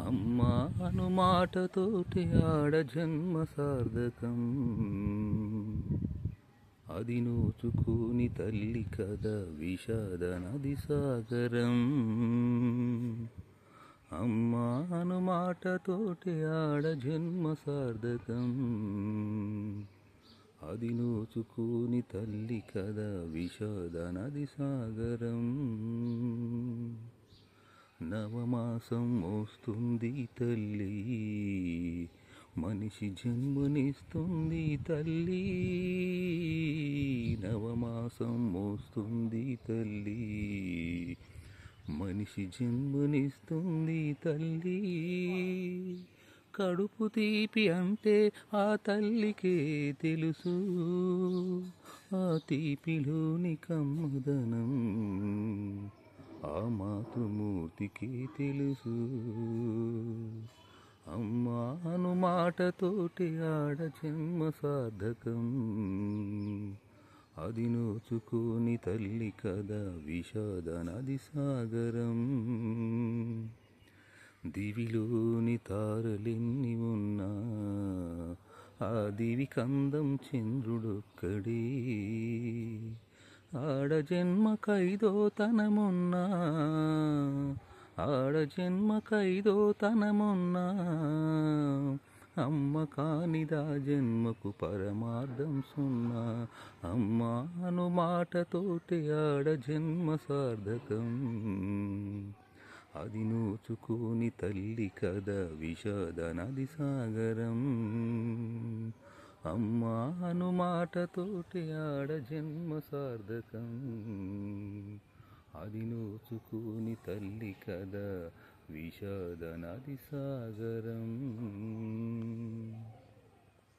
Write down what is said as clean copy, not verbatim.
అమ్మా అను మాటతోటి ఆడ జన్మ సార్థకం. అది నోచుకోని తల్లి కదా విషాద నది సాగరం. అమ్మా అను మాటతోటి ఆడ జన్మ సార్థకం. అది నోచుకోని తల్లి కదా విషాద నది సాగరం. నవమాసం మోస్తుంది తల్లి, మనిషి జన్మనిస్తుంది తల్లి. నవమాసం మోస్తుంది తల్లి, మనిషి జన్మనిస్తుంది తల్లి. కడుపు తీపి అంటే ఆ తల్లికే తెలుసు, ఆ తీపిలోని కమ్మదనం ఆ మాతృమూర్తికి తెలుసు. అమ్మా అను మాటతోటి ఆడ జన్మ సార్థకం. అది నోచుకోని తల్లి కదా విషాద నది సాగరం. దివిలోని తారలెన్ని ఉన్నా ఆ దివి కందం చంద్రుడొక్కడే. ఆడ జన్మకైదో తనమున్నా, ఆడ జన్మకైదో తనమున్నా, అమ్మ కానిదా జన్మకు పరమార్థం సున్నా. అమ్మా అను మాటతోటి ఆడ జన్మ సార్థకం. అది నోచుకోని తల్లి కదా విషాద నది సాగరం. అమ్మా అను మాటతోటి ఆడ జన్మ సార్థకం. అది నోచుకోని తల్లి కదా విషాద నది సాగరం.